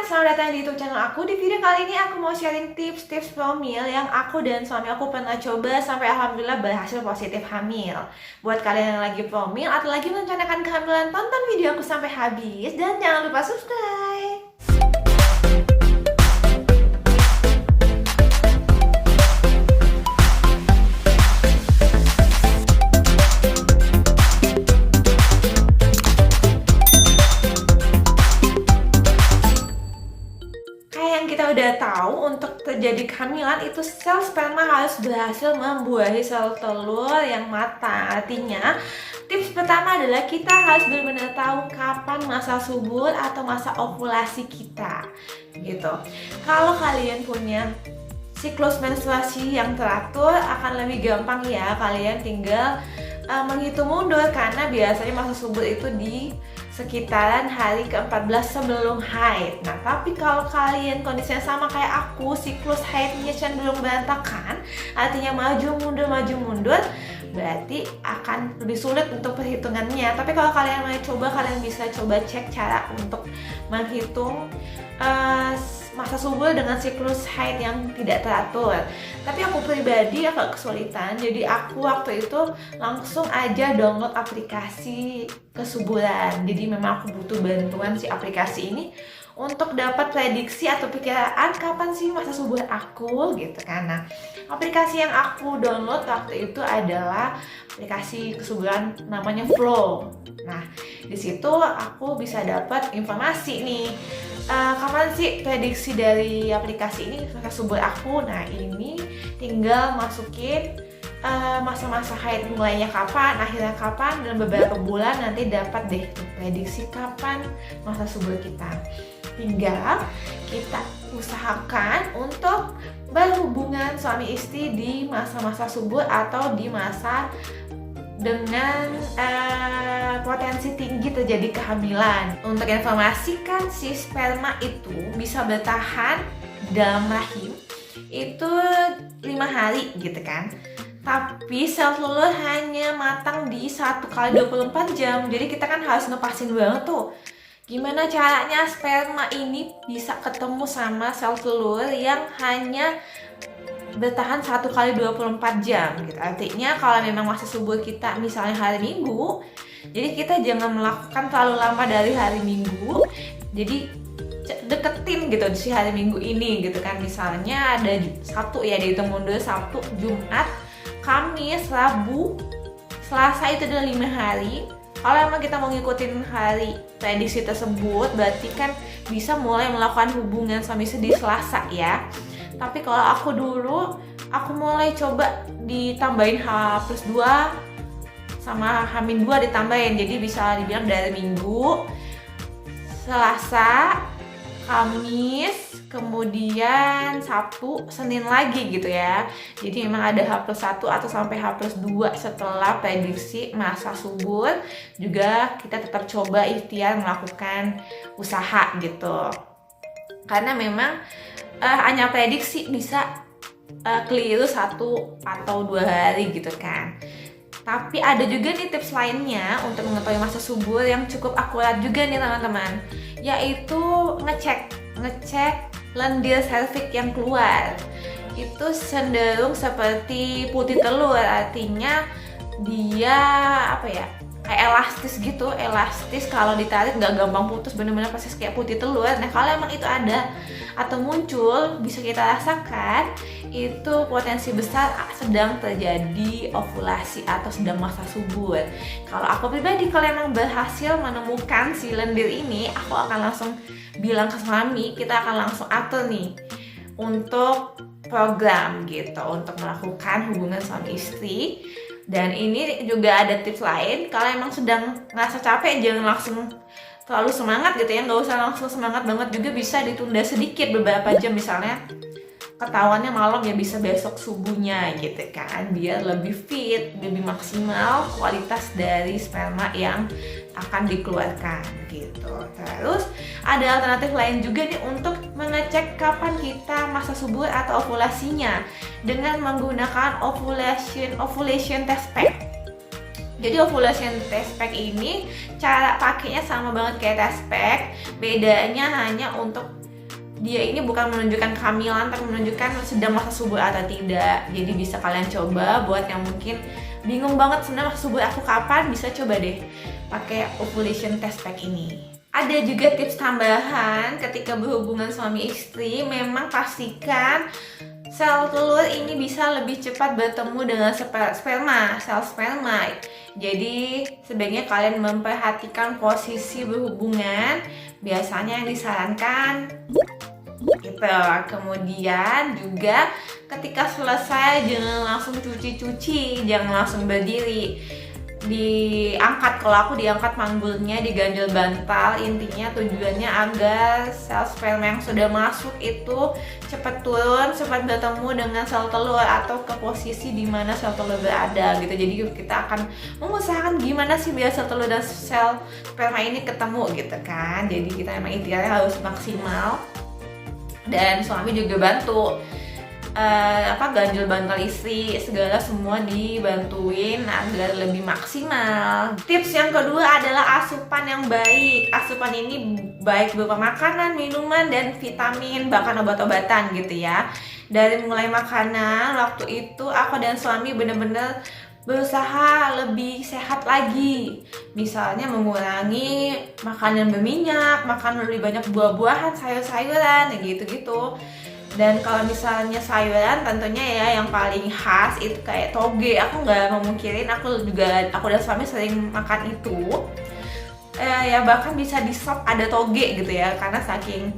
selamat datang di YouTube channel aku. Di video kali ini aku mau sharing tips-tips hamil yang aku dan suami aku pernah coba sampai alhamdulillah berhasil positif hamil. Buat kalian yang lagi hamil atau lagi merencanakan kehamilan, tonton video aku sampai habis dan jangan lupa subscribe. Kita udah tahu untuk terjadi kehamilan itu sel sperma harus berhasil membuahi sel telur yang matang. Artinya tips pertama adalah kita harus benar-benar tahu kapan masa subur atau masa ovulasi kita gitu. Kalau kalian punya siklus menstruasi yang teratur akan lebih gampang ya, kalian tinggal menghitung mundur karena biasanya masa subur itu di sekitaran hari ke-14 sebelum haid. Nah, tapi kalau kalian kondisinya sama kayak aku, siklus haidnya cenderung berantakan, artinya maju mundur, berarti akan lebih sulit untuk perhitungannya. Tapi kalau kalian mau coba, kalian bisa coba cek cara untuk menghitung masa subur dengan siklus haid yang tidak teratur. Tapi aku pribadi agak kesulitan, jadi aku waktu itu langsung aja download aplikasi kesuburan. Jadi memang aku butuh bantuan si aplikasi ini untuk dapat prediksi atau perkiraan kapan sih masa subur aku gitu kan. Nah, aplikasi yang aku download waktu itu adalah aplikasi kesuburan namanya Flow. Nah, di situ aku bisa dapat informasi nih. Kapan sih prediksi dari aplikasi ini masa subur aku? Nah, ini tinggal masukin masa-masa haid mulainya kapan, akhirnya kapan, dalam beberapa bulan nanti dapat deh prediksi kapan masa subur kita. Tinggal kita usahakan untuk berhubungan suami istri di masa-masa subur atau di masa dengan potensi tinggi terjadi kehamilan. Untuk informasi kan si sperma itu bisa bertahan dalam rahim itu 5 hari gitu kan. Tapi sel telur hanya matang di 1 kali 24 jam. Jadi kita kan harus ngepasin banget tuh gimana caranya sperma ini bisa ketemu sama sel telur yang hanya bertahan 1 kali 24 jam gitu. Artinya kalau memang masa subur kita misalnya hari Minggu, jadi kita jangan melakukan terlalu lama dari hari Minggu. Jadi deketin gitu di si hari Minggu ini gitu kan. Misalnya ada Sabtu ya, dihitung mundur Sabtu, Jumat, Kamis, Rabu, Selasa, itu udah 5 hari. Kalau emang kita mau ngikutin hari prediksi tersebut, berarti kan bisa mulai melakukan hubungan suami istri di Selasa ya. Tapi kalau aku dulu, aku mulai coba ditambahin H+2 sama H-2 ditambahin. Jadi bisa dibilang dari Minggu, Selasa, Kamis, kemudian Sabtu, Senin lagi gitu ya. Jadi memang ada H+1 atau sampai H+2 setelah prediksi masa subur. Juga kita tetap coba ikhtiar melakukan usaha gitu. Karena memang hanya prediksi bisa keliru 1 atau 2 hari gitu kan. Tapi ada juga nih tips lainnya untuk mengetahui masa subur yang cukup akurat juga nih teman-teman, yaitu ngecek lendir serviks yang keluar. Itu cenderung seperti putih telur, artinya dia kayak elastis gitu, kalau ditarik nggak gampang putus, bener-bener pasti kayak putih telur. Nah, kalau emang itu ada atau muncul, bisa kita rasakan itu potensi besar sedang terjadi ovulasi atau sedang masa subur. Kalau aku pribadi, kalau emang berhasil menemukan si lendir ini, aku akan langsung bilang ke suami, kita akan langsung atur nih untuk program gitu, untuk melakukan hubungan suami istri. Dan ini juga ada tips lain, kalau emang sedang ngerasa capek jangan langsung terlalu semangat gitu ya, nggak usah langsung semangat banget juga, bisa ditunda sedikit beberapa jam, misalnya ketahuannya malam ya bisa besok subuhnya gitu kan, biar lebih fit, lebih maksimal kualitas dari sperma yang akan dikeluarkan gitu. Terus ada alternatif lain juga nih untuk mengecek kapan kita masa subur atau ovulasinya dengan menggunakan ovulation test pack. Jadi ovulation test pack ini cara pakainya sama banget kayak test pack, bedanya hanya untuk dia ini bukan menunjukkan kehamilan, tapi menunjukkan sedang masa subur atau tidak. Jadi bisa kalian coba. Buat yang mungkin bingung banget sebenarnya masa subur aku kapan, bisa coba deh pakai ovulation test pack ini. Ada juga tips tambahan ketika berhubungan suami istri, memang pastikan sel telur ini bisa lebih cepat bertemu dengan sperma, sel sperma. Jadi sebaiknya kalian memperhatikan posisi berhubungan. Biasanya yang disarankan gitu. Kemudian juga ketika selesai jangan langsung cuci-cuci, jangan langsung berdiri. Diangkat, kalau aku diangkat panggulnya, diganjel bantal. Intinya tujuannya agar sel sperma yang sudah masuk itu cepat turun, cepat bertemu dengan sel telur atau ke posisi di mana sel telur berada gitu. Jadi kita akan mengusahakan gimana sih biar sel telur dan sel sperma ini ketemu gitu kan. Jadi kita memang ikhtiarnya harus maksimal, dan suami juga bantu. Ganjel bantal istri, segala semua dibantuin agar lebih maksimal. Tips yang kedua adalah asupan yang baik. Asupan ini baik berupa makanan, minuman, dan vitamin, bahkan obat-obatan gitu ya. Dari mulai makanan, waktu itu aku dan suami bener-bener berusaha lebih sehat lagi. Misalnya mengurangi makanan berminyak, makan lebih banyak buah-buahan, sayur-sayuran, gitu-gitu. Dan kalau misalnya sayuran, tentunya ya yang paling khas itu kayak toge. Aku nggak memungkirin, aku dan suami sering makan itu. Ya bahkan bisa di sop ada toge gitu ya, karena saking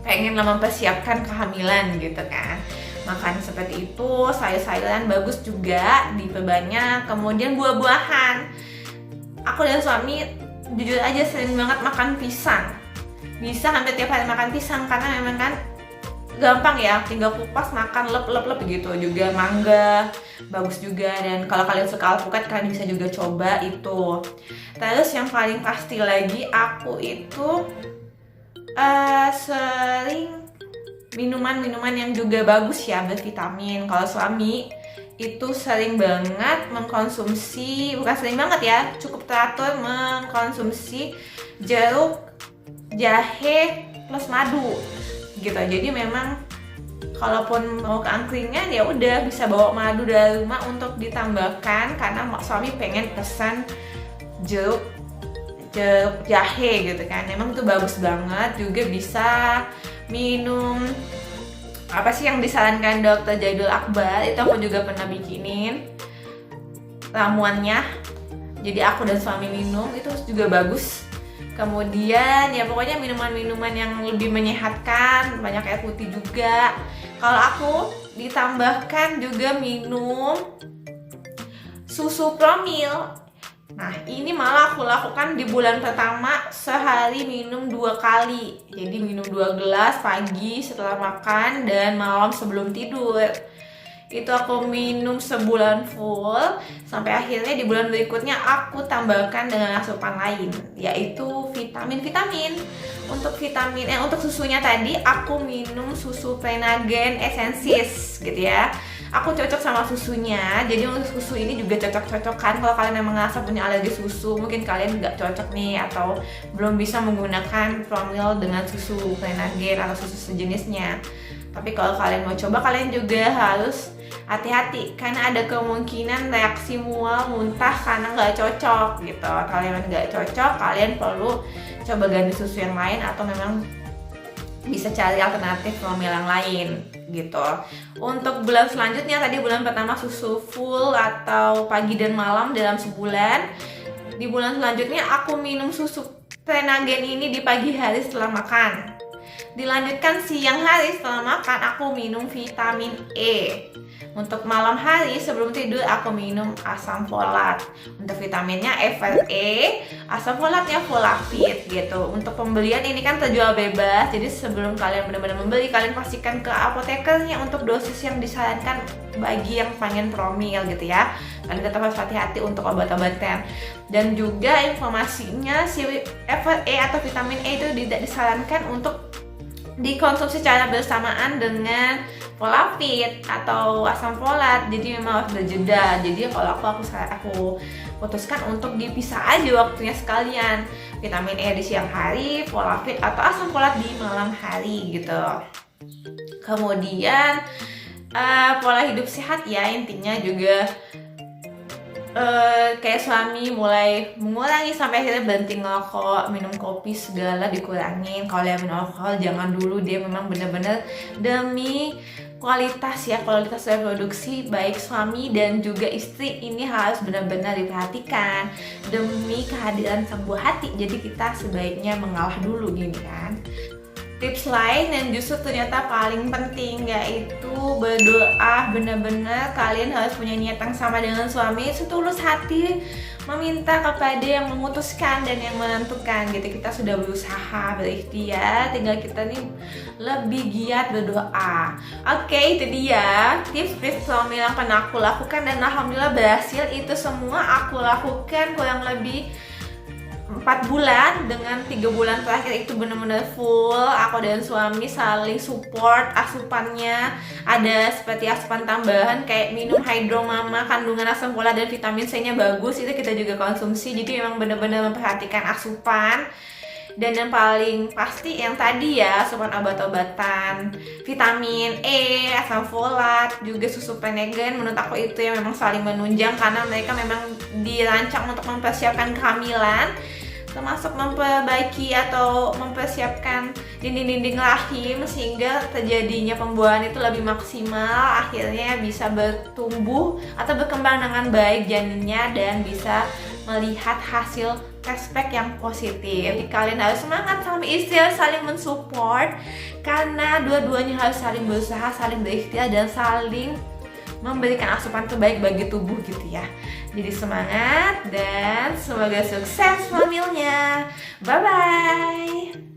pengen mempersiapkan kehamilan gitu kan. Makan seperti itu, sayur-sayuran bagus juga diperbanyak. Kemudian buah-buahan. Aku dan suami jujur aja sering banget makan pisang. Bisa hampir tiap hari makan pisang, karena memang kan gampang ya, tinggal kupas makan lep gitu. Juga mangga bagus juga, dan kalau kalian suka alpukat kalian bisa juga coba itu. Terus yang paling pasti lagi, aku itu sering minuman yang juga bagus ya, bervitamin. Kalau suami itu sering banget mengkonsumsi, bukan sering banget ya, cukup teratur mengkonsumsi jeruk, jahe plus madu gitu. Jadi memang kalaupun mau ke angkringan ya udah bisa bawa madu dari rumah untuk ditambahkan, karena suami pengen pesan jeruk jahe gitu kan. Emang itu bagus banget. Juga bisa minum apa sih yang disarankan Dokter Jaidul Akbar, itu aku juga pernah bikinin ramuannya. Jadi aku dan suami minum, itu juga bagus. Kemudian ya pokoknya minuman-minuman yang lebih menyehatkan, banyak air putih juga. Kalau aku ditambahkan juga minum susu promil. Nah ini malah aku lakukan di bulan pertama, sehari minum 2 kali. Jadi minum 2 gelas pagi setelah makan dan malam sebelum tidur. Itu aku minum sebulan full, sampai akhirnya di bulan berikutnya aku tambahkan dengan asupan lain, yaitu vitamin. Untuk untuk susunya tadi aku minum susu Prenagen Essensis gitu ya. Aku cocok sama susunya, jadi untuk susu ini juga cocok-cocokan. Kalau kalian memang ngerasa punya alergi susu, mungkin kalian nggak cocok nih, atau belum bisa menggunakan promil dengan susu Prenagen atau susu sejenisnya. Tapi kalau kalian mau coba, kalian juga harus hati-hati, karena ada kemungkinan reaksi mual, muntah karena nggak cocok gitu. Kalau memang nggak cocok, kalian perlu coba ganti susu yang lain, atau memang bisa cari alternatif promil yang lain gitu. Untuk bulan selanjutnya, tadi bulan pertama susu full atau pagi dan malam dalam sebulan. Di bulan selanjutnya aku minum susu Prenagen ini di pagi hari setelah makan. Dilanjutkan siang hari setelah makan aku minum vitamin E. Untuk malam hari sebelum tidur aku minum asam folat. Untuk vitaminnya FRE, asam folatnya Folapid gitu. Untuk pembelian ini kan terjual bebas, jadi sebelum kalian benar-benar membeli, kalian pastikan ke apotekernya untuk dosis yang disarankan bagi yang pengen promil gitu ya. Kalian tetap harus hati-hati untuk obat-obatan. Dan juga informasinya, si FRE atau vitamin E itu tidak disarankan untuk dikonsumsi secara bersamaan dengan Folapid atau asam folat. Jadi memang harus berjeda. Jadi kalau aku putuskan untuk dipisah aja waktunya sekalian. Vitamin E di siang hari, folafit atau asam folat di malam hari gitu. Kemudian pola hidup sehat ya, intinya juga kayak suami mulai mengurangi sampai akhirnya berhenti ngerokok, minum kopi segala dikurangin. Kalau yang minum alkohol jangan dulu, dia memang benar-benar demi kualitas reproduksi baik suami dan juga istri ini harus benar-benar diperhatikan demi kehadiran sang buah hati. Jadi kita sebaiknya mengalah dulu gini kan. Tips lain yang justru ternyata paling penting yaitu berdoa. Benar-benar kalian harus punya niat yang sama dengan suami, setulus hati meminta kepada yang memutuskan dan yang menentukan gitu. Kita sudah berusaha, berikhtiar, tinggal kita nih lebih giat berdoa. Oke, itu dia tips-tips suami yang pernah aku lakukan dan alhamdulillah berhasil. Itu semua aku lakukan kurang lebih 4 bulan, dengan 3 bulan terakhir itu benar-benar full aku dan suami saling support. Asupannya ada seperti asupan tambahan kayak minum Hydro Mama, kandungan asam folat dan vitamin C nya bagus, itu kita juga konsumsi. Jadi memang benar-benar memperhatikan asupan. Dan yang paling pasti yang tadi ya, asupan obat-obatan, vitamin E, asam folat, juga susu Penegan. Menurut aku itu yang memang saling menunjang karena mereka memang dirancang untuk mempersiapkan kehamilan, termasuk memperbaiki atau mempersiapkan dinding-dinding rahim sehingga terjadinya pembuahan itu lebih maksimal, akhirnya bisa bertumbuh atau berkembang dengan baik janinnya dan bisa melihat hasil respect yang positif. Jadi kalian harus semangat, sama istri harus saling mensupport karena dua-duanya harus saling berusaha, saling berikhtiar dan saling memberikan asupan terbaik bagi tubuh gitu ya. Jadi semangat dan semoga sukses hamilnya. Bye bye.